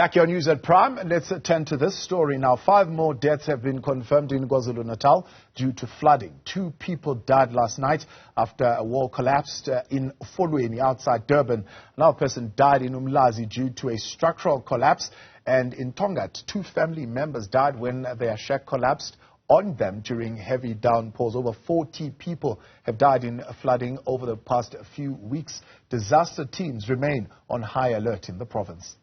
Back here on News at Prime, and let's attend to this story now. 5 more deaths have been confirmed in KwaZulu-Natal due to flooding. 2 people died last night after a wall collapsed in Folweni outside Durban. Another person died in Umlazi due to a structural collapse. And in Tongat, 2 family members died when their shack collapsed on them during heavy downpours. Over 40 people have died in flooding over the past few weeks. Disaster teams remain on high alert in the province.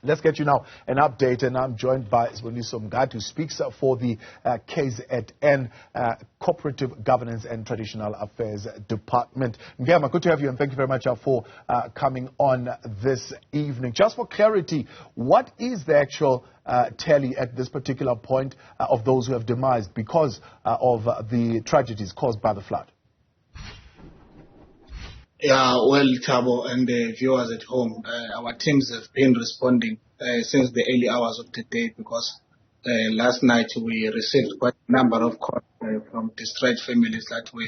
Let's get you now an update, and I'm joined by Siboniso Mngadi, who speaks for the KZN Cooperative Governance and Traditional Affairs Department. Ngema, good to have you, and thank you very much for coming on this evening. Just for clarity, what is the actual tally at this particular point of those who have demised because of the tragedies caused by the flood? Yeah, well, Thabo and the viewers at home, our teams have been responding since the early hours of the day, because last night we received quite a number of calls from distressed families that were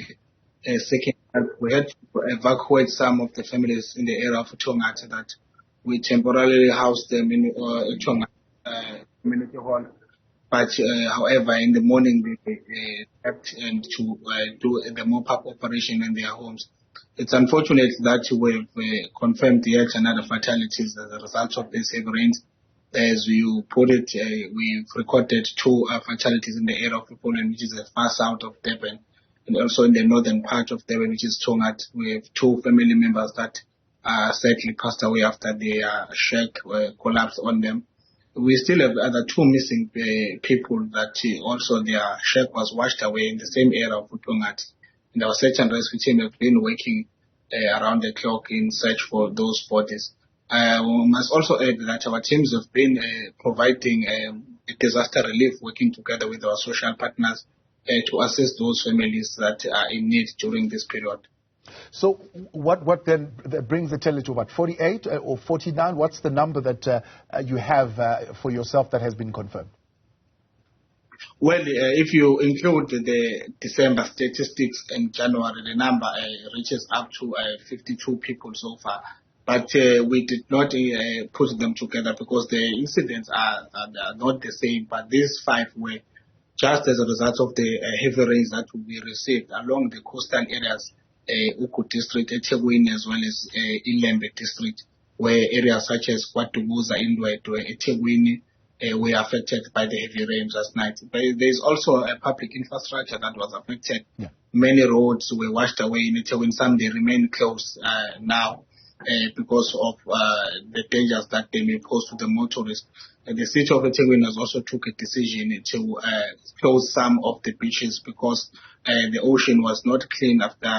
seeking help. We had to evacuate some of the families in the area of Tongat that we temporarily housed them in Tongat community hall. But however, in the morning they left and to do the mop-up operation in their homes. It's unfortunate that we've confirmed yet another fatalities as a result of these heavy rains. As you put it, we've recorded 2 fatalities in the area of Folweni, which is far south of Durban, and also in the northern part of Durban, which is Tongat. We have 2 family members that sadly passed away after their shack collapsed on them. We still have other 2 missing people that also their shack was washed away in the same area of Tongat. And our search and rescue team have been working around the clock in search for those bodies. We must also add that our teams have been providing disaster relief, working together with our social partners to assist those families that are in need during this period. So what then that brings the tally to what, 48 or 49? What's the number that you have for yourself that has been confirmed? Well, if you include the December statistics in January, the number reaches up to 52 people so far. But we did not put them together because the incidents are not the same. But these 5 were just as a result of the heavy rains that we received along the coastal areas, Uku district, eThekwini, as well as Ilembe district, where areas such as KwaDubuza, Indwedwe, eThekwini, were affected by the heavy rains last night. But there is also a public infrastructure that was affected. Yeah. Many roads were washed away in Ethekwini. Some they remain closed now because of the dangers that they may pose to the motorists. The city of Ethekwini has also took a decision to close some of the beaches because the ocean was not clean after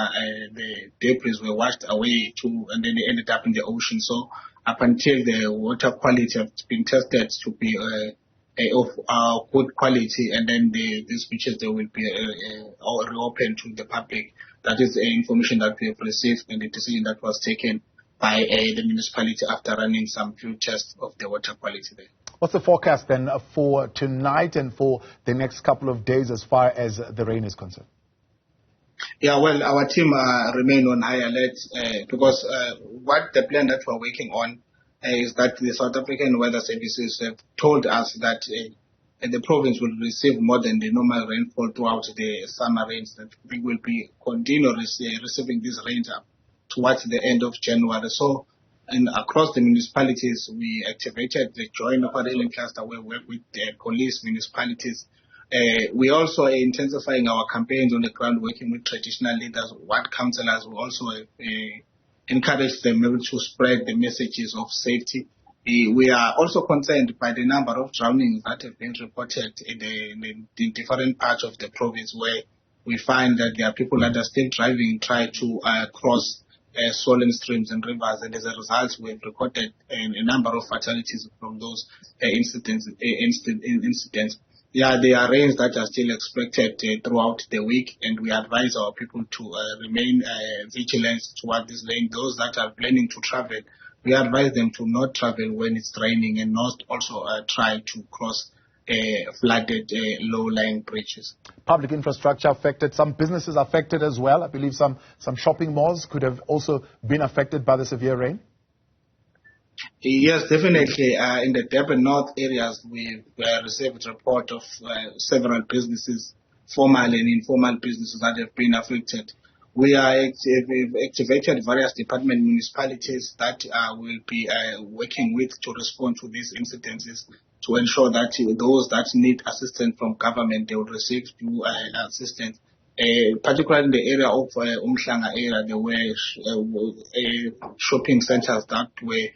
the debris were washed away and then they ended up in the ocean. So up until the water quality has been tested to be of good quality, and then these beaches they will be reopened to the public. That is information that we have received and the decision that was taken by the municipality after running some few tests of the water quality there. What's the forecast then for tonight and for the next couple of days as far as the rain is concerned? Yeah, well, our team remain on high alert because what the plan that we're working on is that the South African Weather Services have told us that the province will receive more than the normal rainfall throughout the summer rains, that we will be continuously receiving these rains up towards the end of January. So, and across the municipalities, we activated the joint operating cluster where we work with the police, municipalities. We also are intensifying our campaigns on the ground, working with traditional leaders, ward councillors. We also encourage them to spread the messages of safety. We are also concerned by the number of drownings that have been reported in different parts of the province, where we find that there are people that are still driving, try to cross swollen streams and rivers, and as a result, we've recorded a number of fatalities from those incidents. Yeah, there are rains that are still expected throughout the week, and we advise our people to remain vigilant toward this rain. Those that are planning to travel, we advise them to not travel when it's raining and not also try to cross flooded low-lying bridges. Public infrastructure affected, some businesses affected as well. I believe some shopping malls could have also been affected by the severe rain. Yes, definitely. In the Durban North areas, we've received a report of several businesses, formal and informal businesses that have been affected. We've activated various department municipalities that will be working with to respond to these incidences to ensure that those that need assistance from government, they will receive due assistance. Particularly in the area of Umhlanga area, there were shopping centers that were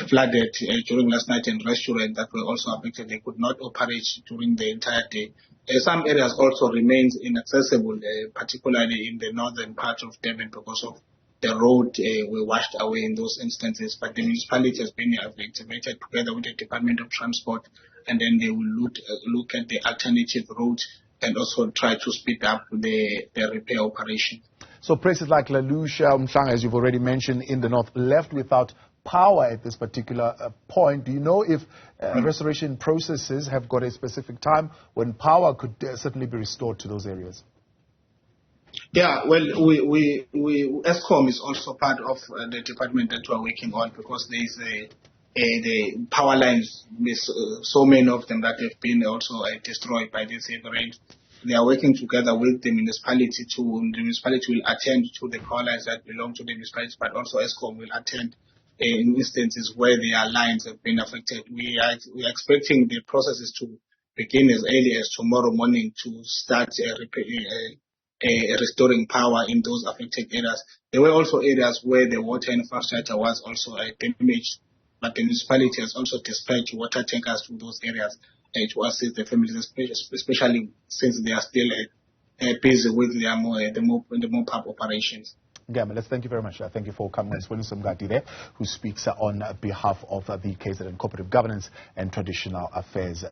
flooded during last night, and restaurants that were also affected. They could not operate during the entire day. Some areas also remains inaccessible, particularly in the northern part of Durban, because of the road were washed away in those instances. But the municipality has been activated together with the Department of Transport, and then they will look at the alternative routes and also try to speed up the repair operation. So places like Lalusha, Umhlanga, as you've already mentioned, in the north, left without power at this particular point. Do you know if restoration processes have got a specific time when power could certainly be restored to those areas? Yeah, well, ESCOM is also part of the department that we are working on, because there is the power lines, so many of them that have been also destroyed by this heavy rain. They are working together with the municipality. The municipality will attend to the power lines that belong to the municipality, but also ESCOM will attend in instances where their lines have been affected. We are expecting the processes to begin as early as tomorrow morning to start restoring power in those affected areas. There were also areas where the water infrastructure was also damaged, but the municipality has also dispatched water tankers to those areas to assist the families, especially since they are still busy with the mop-up operations. Let's thank you very much. Thank you for coming. Spokesperson Mngadi there, who speaks on behalf of the KZN Cooperative Governance and Traditional Affairs.